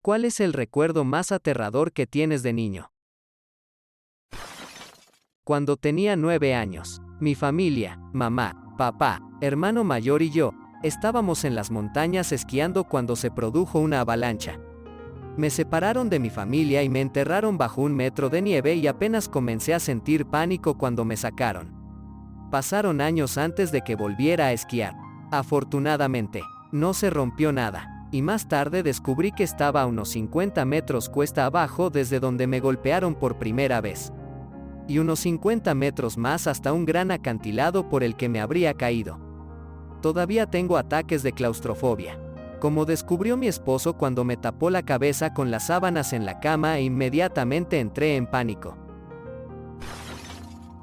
¿Cuál es el recuerdo más aterrador que tienes de niño? Cuando tenía 9 años, mi familia, mamá, papá, hermano mayor y yo, estábamos en las montañas esquiando cuando se produjo una avalancha. Me separaron de mi familia y me enterraron bajo 1 metro de nieve y apenas comencé a sentir pánico cuando me sacaron. Pasaron años antes de que volviera a esquiar. Afortunadamente, no se rompió nada, y más tarde descubrí que estaba a unos 50 metros cuesta abajo desde donde me golpearon por primera vez. Y unos 50 metros más hasta un gran acantilado por el que me habría caído. Todavía tengo ataques de claustrofobia. Como descubrió mi esposo cuando me tapó la cabeza con las sábanas en la cama e inmediatamente entré en pánico.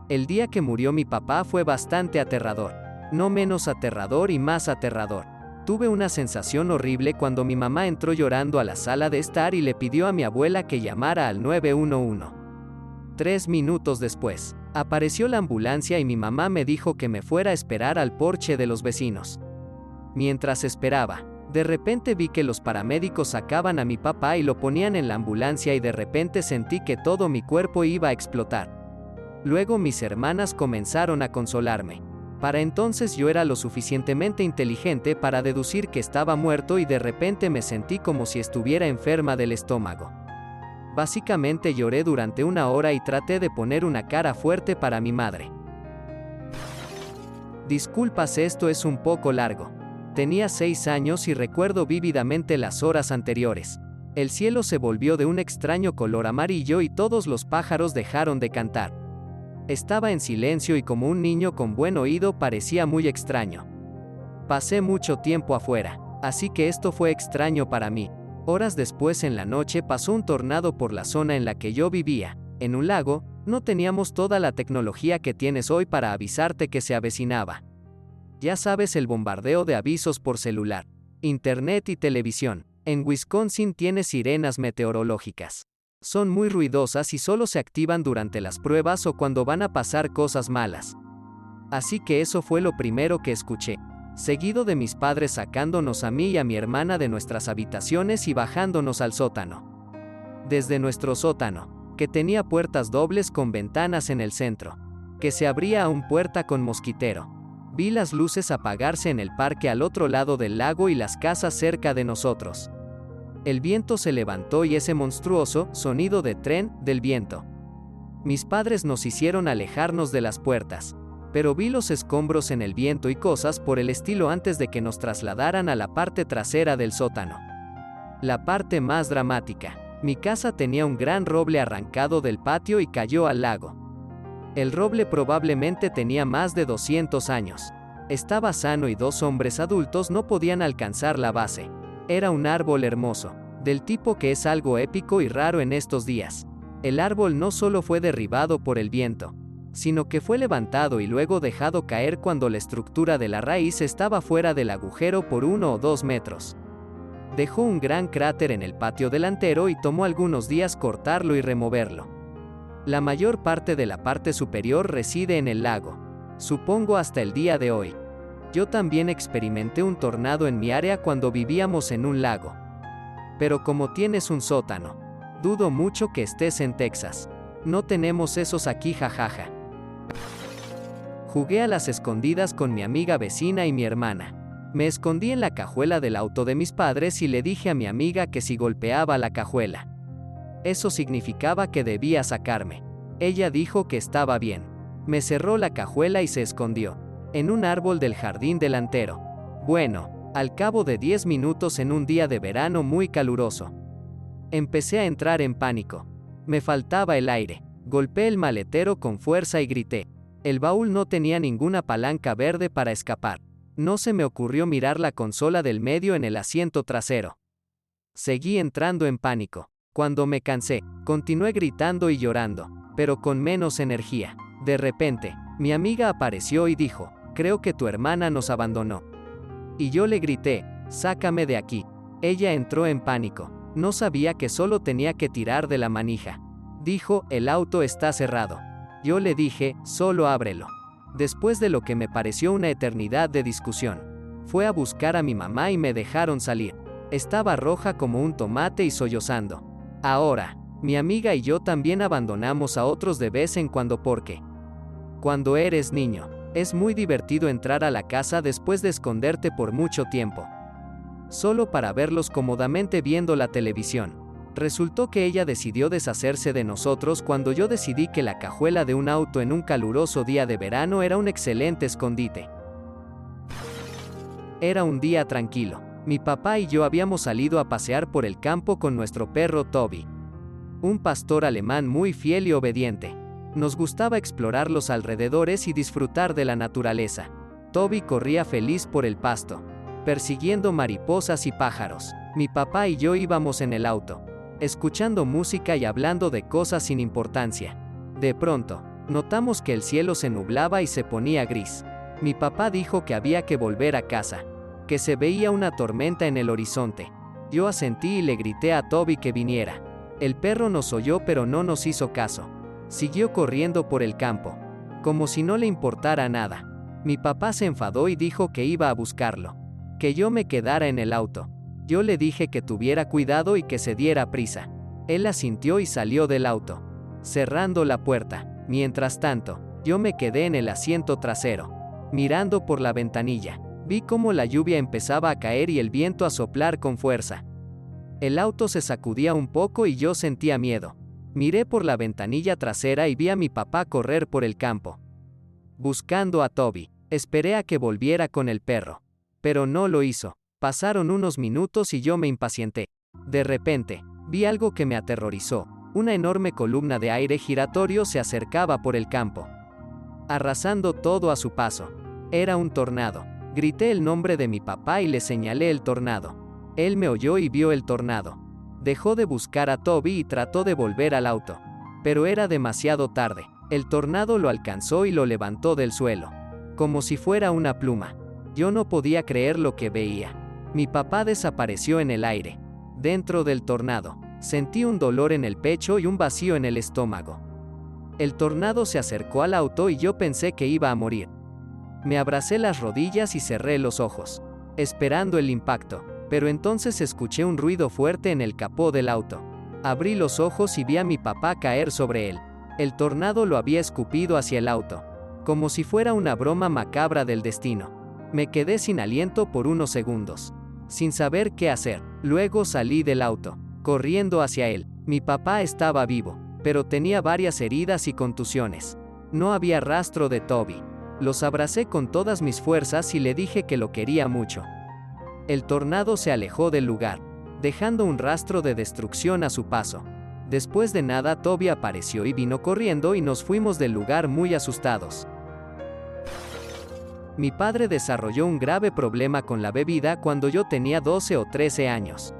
El día que murió mi papá fue bastante aterrador. No menos aterrador y más aterrador. Tuve una sensación horrible cuando mi mamá entró llorando a la sala de estar y le pidió a mi abuela que llamara al 911. 3 minutos después, apareció la ambulancia y mi mamá me dijo que me fuera a esperar al porche de los vecinos. Mientras esperaba, de repente vi que los paramédicos sacaban a mi papá y lo ponían en la ambulancia y de repente sentí que todo mi cuerpo iba a explotar. Luego mis hermanas comenzaron a consolarme. Para entonces yo era lo suficientemente inteligente para deducir que estaba muerto y de repente me sentí como si estuviera enferma del estómago. Básicamente lloré durante 1 hora y traté de poner una cara fuerte para mi madre. Disculpas, esto es un poco largo. Tenía 6 años y recuerdo vívidamente las horas anteriores. El cielo se volvió de un extraño color amarillo y todos los pájaros dejaron de cantar. Estaba en silencio y como un niño con buen oído parecía muy extraño. Pasé mucho tiempo afuera, así que esto fue extraño para mí. Horas después en la noche pasó un tornado por la zona en la que yo vivía, en un lago. No teníamos toda la tecnología que tienes hoy para avisarte que se avecinaba. Ya sabes, el bombardeo de avisos por celular, internet y televisión. En Wisconsin tienes sirenas meteorológicas. Son muy ruidosas y solo se activan durante las pruebas o cuando van a pasar cosas malas. Así que eso fue lo primero que escuché, seguido de mis padres sacándonos a mí y a mi hermana de nuestras habitaciones y bajándonos al sótano. Desde nuestro sótano, que tenía puertas dobles con ventanas en el centro, que se abría a una puerta con mosquitero, vi las luces apagarse en el parque al otro lado del lago y las casas cerca de nosotros. El viento se levantó y ese monstruoso sonido de tren del viento. Mis padres nos hicieron alejarnos de las puertas, pero vi los escombros en el viento y cosas por el estilo antes de que nos trasladaran a la parte trasera del sótano. La parte más dramática: mi casa tenía un gran roble arrancado del patio y cayó al lago. El roble probablemente tenía más de 200 años. Estaba sano y 2 hombres adultos no podían alcanzar la base. Era un árbol hermoso, del tipo que es algo épico y raro en estos días. El árbol no solo fue derribado por el viento, sino que fue levantado y luego dejado caer cuando la estructura de la raíz estaba fuera del agujero por 1 o 2 metros. Dejó un gran cráter en el patio delantero y tomó algunos días cortarlo y removerlo. La mayor parte de la parte superior reside en el lago, supongo hasta el día de hoy. Yo también experimenté un tornado en mi área cuando vivíamos en un lago. Pero como tienes un sótano, dudo mucho que estés en Texas. No tenemos esos aquí, jajaja. Jugué a las escondidas con mi amiga vecina y mi hermana. Me escondí en la cajuela del auto de mis padres y le dije a mi amiga que si golpeaba la cajuela, eso significaba que debía sacarme. Ella dijo que estaba bien. Me cerró la cajuela y se escondió en un árbol del jardín delantero. Bueno, al cabo de 10 minutos en un día de verano muy caluroso, empecé a entrar en pánico. Me faltaba el aire. Golpeé el maletero con fuerza y grité. El baúl no tenía ninguna palanca verde para escapar. No se me ocurrió mirar la consola del medio en el asiento trasero. Seguí entrando en pánico. Cuando me cansé, continué gritando y llorando, pero con menos energía. De repente, mi amiga apareció y dijo: creo que tu hermana nos abandonó. Y yo le grité: sácame de aquí. Ella entró en pánico. No sabía que solo tenía que tirar de la manija. Dijo: el auto está cerrado. Yo le dije: solo ábrelo. Después de lo que me pareció una eternidad de discusión, fue a buscar a mi mamá y me dejaron salir. Estaba roja como un tomate y sollozando. Ahora, mi amiga y yo también abandonamos a otros de vez en cuando porque, cuando eres niño, es muy divertido entrar a la casa después de esconderte por mucho tiempo, solo para verlos cómodamente viendo la televisión. Resultó que ella decidió deshacerse de nosotros cuando yo decidí que la cajuela de un auto en un caluroso día de verano era un excelente escondite. Era un día tranquilo. Mi papá y yo habíamos salido a pasear por el campo con nuestro perro Toby, un pastor alemán muy fiel y obediente. Nos gustaba explorar los alrededores y disfrutar de la naturaleza. Toby corría feliz por el pasto, persiguiendo mariposas y pájaros. Mi papá y yo íbamos en el auto, escuchando música y hablando de cosas sin importancia. De pronto, notamos que el cielo se nublaba y se ponía gris. Mi papá dijo que había que volver a casa, que se veía una tormenta en el horizonte. Yo asentí y le grité a Toby que viniera. El perro nos oyó pero no nos hizo caso. Siguió corriendo por el campo, como si no le importara nada. Mi papá se enfadó y dijo que iba a buscarlo, que yo me quedara en el auto. Yo le dije que tuviera cuidado y que se diera prisa. Él asintió y salió del auto, cerrando la puerta. Mientras tanto, yo me quedé en el asiento trasero, mirando por la ventanilla. Vi cómo la lluvia empezaba a caer y el viento a soplar con fuerza. El auto se sacudía un poco y yo sentía miedo. Miré por la ventanilla trasera y vi a mi papá correr por el campo, buscando a Toby. Esperé a que volviera con el perro, pero no lo hizo. Pasaron unos minutos y yo me impacienté. De repente, vi algo que me aterrorizó. Una enorme columna de aire giratorio se acercaba por el campo, arrasando todo a su paso. Era un tornado. Grité el nombre de mi papá y le señalé el tornado. Él me oyó y vio el tornado. Dejó de buscar a Toby y trató de volver al auto, pero era demasiado tarde. El tornado lo alcanzó y lo levantó del suelo, como si fuera una pluma. Yo no podía creer lo que veía. Mi papá desapareció en el aire. Dentro del tornado, sentí un dolor en el pecho y un vacío en el estómago. El tornado se acercó al auto y yo pensé que iba a morir. Me abracé las rodillas y cerré los ojos, esperando el impacto, pero entonces escuché un ruido fuerte en el capó del auto. Abrí los ojos y vi a mi papá caer sobre él. El tornado lo había escupido hacia el auto, como si fuera una broma macabra del destino. Me quedé sin aliento por unos segundos, sin saber qué hacer. Luego salí del auto, corriendo hacia él. Mi papá estaba vivo, pero tenía varias heridas y contusiones. No había rastro de Toby. Los abracé con todas mis fuerzas y le dije que lo quería mucho. El tornado se alejó del lugar, dejando un rastro de destrucción a su paso. Después de nada, Toby apareció y vino corriendo y nos fuimos del lugar muy asustados. Mi padre desarrolló un grave problema con la bebida cuando yo tenía 12 o 13 años.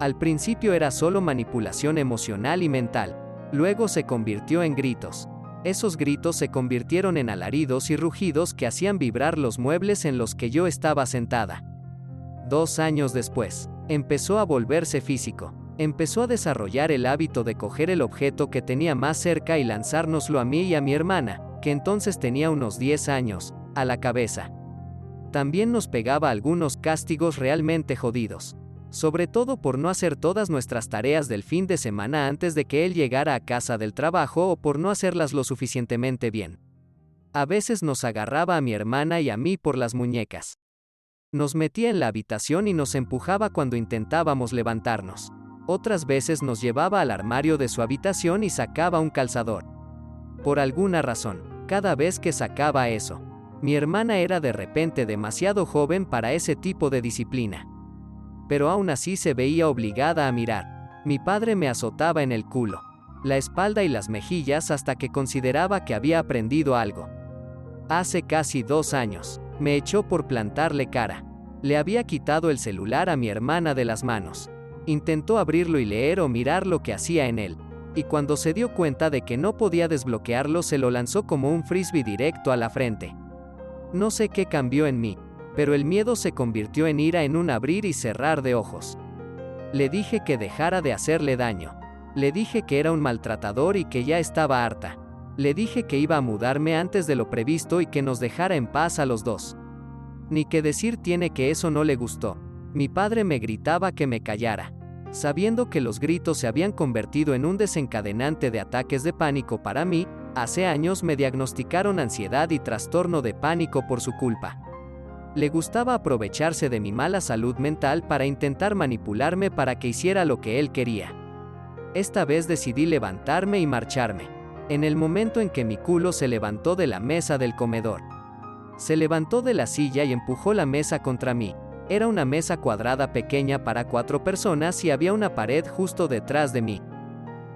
Al principio era solo manipulación emocional y mental, luego se convirtió en gritos. Esos gritos se convirtieron en alaridos y rugidos que hacían vibrar los muebles en los que yo estaba sentada. 2 años después, empezó a volverse físico. Empezó a desarrollar el hábito de coger el objeto que tenía más cerca y lanzárnoslo a mí y a mi hermana, que entonces tenía unos 10 años, a la cabeza. También nos pegaba algunos castigos realmente jodidos, sobre todo por no hacer todas nuestras tareas del fin de semana antes de que él llegara a casa del trabajo o por no hacerlas lo suficientemente bien. A veces nos agarraba a mi hermana y a mí por las muñecas. Nos metía en la habitación y nos empujaba cuando intentábamos levantarnos. Otras veces nos llevaba al armario de su habitación y sacaba un calzador. Por alguna razón, cada vez que sacaba eso, mi hermana era de repente demasiado joven para ese tipo de disciplina. Pero aún así se veía obligada a mirar. Mi padre me azotaba en el culo, la espalda y las mejillas hasta que consideraba que había aprendido algo. Hace casi 2 años, me echó por plantarle cara. Le había quitado el celular a mi hermana de las manos. Intentó abrirlo y leer o mirar lo que hacía en él, y cuando se dio cuenta de que no podía desbloquearlo se lo lanzó como un frisbee directo a la frente. No sé qué cambió en mí, pero el miedo se convirtió en ira en un abrir y cerrar de ojos. Le dije que dejara de hacerle daño. Le dije que era un maltratador y que ya estaba harta. Le dije que iba a mudarme antes de lo previsto y que nos dejara en paz a los dos. Ni que decir tiene que eso no le gustó. Mi padre me gritaba que me callara. Sabiendo que los gritos se habían convertido en un desencadenante de ataques de pánico para mí, hace años me diagnosticaron ansiedad y trastorno de pánico por su culpa. Le gustaba aprovecharse de mi mala salud mental para intentar manipularme para que hiciera lo que él quería. Esta vez decidí levantarme y marcharme. En el momento en que mi culo se levantó de la mesa del comedor. Se levantó de la silla y empujó la mesa contra mí. Era una mesa cuadrada pequeña para 4 personas y había una pared justo detrás de mí.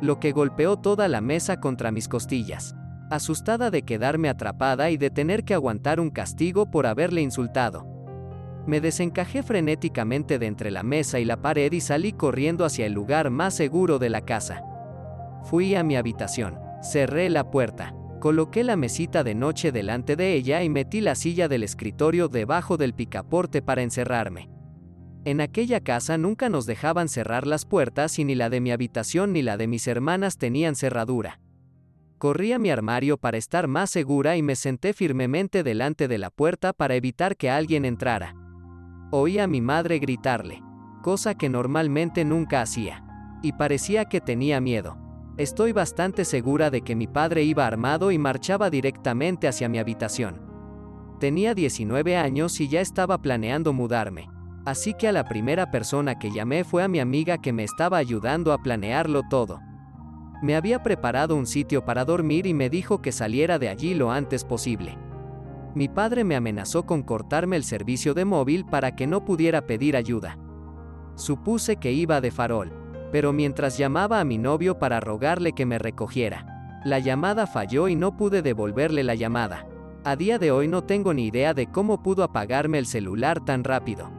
Lo que golpeó toda la mesa contra mis costillas. Asustada de quedarme atrapada y de tener que aguantar un castigo por haberle insultado. Me desencajé frenéticamente de entre la mesa y la pared y salí corriendo hacia el lugar más seguro de la casa. Fui a mi habitación, cerré la puerta, coloqué la mesita de noche delante de ella y metí la silla del escritorio debajo del picaporte para encerrarme. En aquella casa nunca nos dejaban cerrar las puertas y ni la de mi habitación ni la de mis hermanas tenían cerradura. Corrí a mi armario para estar más segura y me senté firmemente delante de la puerta para evitar que alguien entrara. Oí a mi madre gritarle, cosa que normalmente nunca hacía, y parecía que tenía miedo. Estoy bastante segura de que mi padre iba armado y marchaba directamente hacia mi habitación. Tenía 19 años y ya estaba planeando mudarme, así que a la primera persona que llamé fue a mi amiga que me estaba ayudando a planearlo todo. Me había preparado un sitio para dormir y me dijo que saliera de allí lo antes posible. Mi padre me amenazó con cortarme el servicio de móvil para que no pudiera pedir ayuda. Supuse que iba de farol, pero mientras llamaba a mi novio para rogarle que me recogiera, la llamada falló y no pude devolverle la llamada. A día de hoy no tengo ni idea de cómo pudo apagarme el celular tan rápido.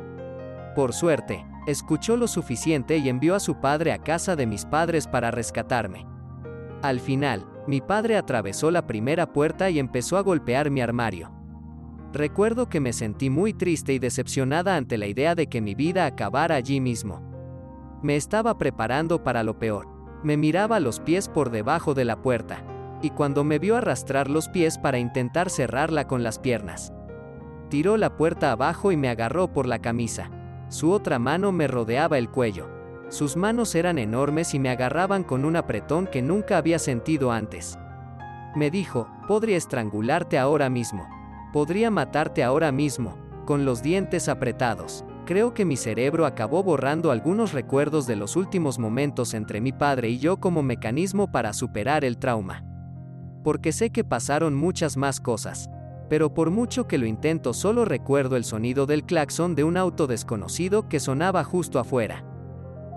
Por suerte, escuchó lo suficiente y envió a su padre a casa de mis padres para rescatarme. Al final, mi padre atravesó la primera puerta y empezó a golpear mi armario. Recuerdo que me sentí muy triste y decepcionada ante la idea de que mi vida acabara allí mismo. Me estaba preparando para lo peor. Me miraba los pies por debajo de la puerta, y cuando me vio arrastrar los pies para intentar cerrarla con las piernas, tiró la puerta abajo y me agarró por la camisa. Su otra mano me rodeaba el cuello. Sus manos eran enormes y me agarraban con un apretón que nunca había sentido antes. Me dijo, podría estrangularte ahora mismo. Podría matarte ahora mismo, con los dientes apretados. Creo que mi cerebro acabó borrando algunos recuerdos de los últimos momentos entre mi padre y yo como mecanismo para superar el trauma. Porque sé que pasaron muchas más cosas. Pero por mucho que lo intento solo recuerdo el sonido del claxon de un auto desconocido que sonaba justo afuera.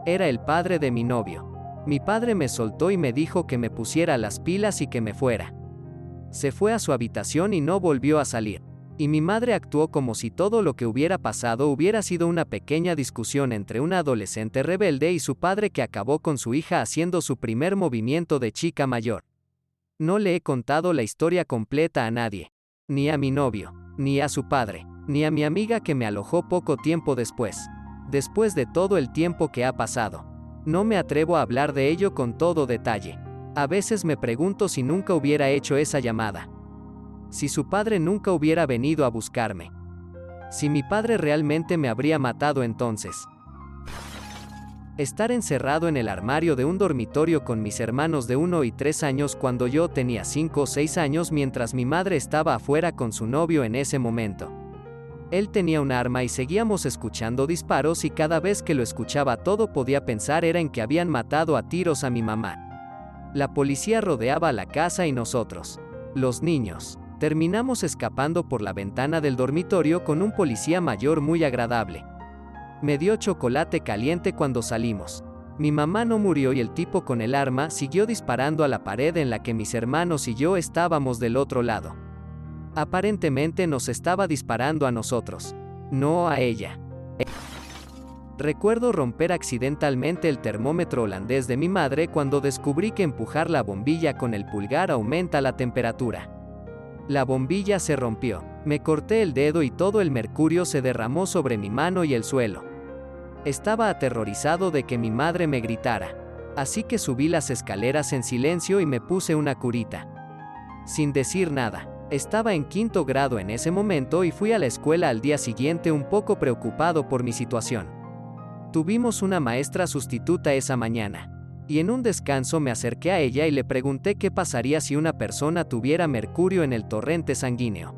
Era el padre de mi novio. Mi padre me soltó y me dijo que me pusiera las pilas y que me fuera. Se fue a su habitación y no volvió a salir. Y mi madre actuó como si todo lo que hubiera pasado hubiera sido una pequeña discusión entre una adolescente rebelde y su padre que acabó con su hija haciendo su primer movimiento de chica mayor. No le he contado la historia completa a nadie. Ni a mi novio, ni a su padre, ni a mi amiga que me alojó poco tiempo después. Después de todo el tiempo que ha pasado, no me atrevo a hablar de ello con todo detalle. A veces me pregunto si nunca hubiera hecho esa llamada. Si su padre nunca hubiera venido a buscarme. Si mi padre realmente me habría matado entonces. Estar encerrado en el armario de un dormitorio con mis hermanos de 1 y 3 años cuando yo tenía 5 o 6 años mientras mi madre estaba afuera con su novio en ese momento. Él tenía un arma y seguíamos escuchando disparos y cada vez que lo escuchaba todo podía pensar era en que habían matado a tiros a mi mamá. La policía rodeaba la casa y nosotros, los niños, terminamos escapando por la ventana del dormitorio con un policía mayor muy agradable. Me dio chocolate caliente cuando salimos. Mi mamá no murió y el tipo con el arma siguió disparando a la pared en la que mis hermanos y yo estábamos del otro lado. Aparentemente nos estaba disparando a nosotros, no a ella. Recuerdo romper accidentalmente el termómetro holandés de mi madre cuando descubrí que empujar la bombilla con el pulgar aumenta la temperatura. La bombilla se rompió, me corté el dedo y todo el mercurio se derramó sobre mi mano y el suelo. Estaba aterrorizado de que mi madre me gritara, así que subí las escaleras en silencio y me puse una curita. Sin decir nada, Estaba en quinto grado en ese momento y fui a la escuela al día siguiente un poco preocupado por mi situación. Tuvimos una maestra sustituta esa mañana, y en un descanso me acerqué a ella y le pregunté qué pasaría si una persona tuviera mercurio en el torrente sanguíneo.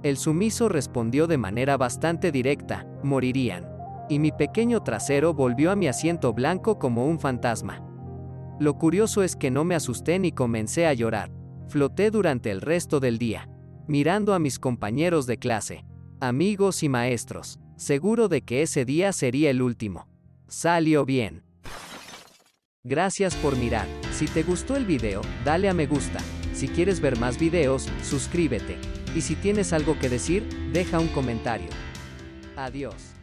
El sumiso respondió de manera bastante directa: morirían. Y mi pequeño trasero volvió a mi asiento blanco como un fantasma. Lo curioso es que no me asusté ni comencé a llorar. Floté durante el resto del día, mirando a mis compañeros de clase, amigos y maestros, seguro de que ese día sería el último. Salió bien. Gracias por mirar. Si te gustó el video, dale a me gusta. Si quieres ver más videos, suscríbete. Y si tienes algo que decir, deja un comentario. Adiós.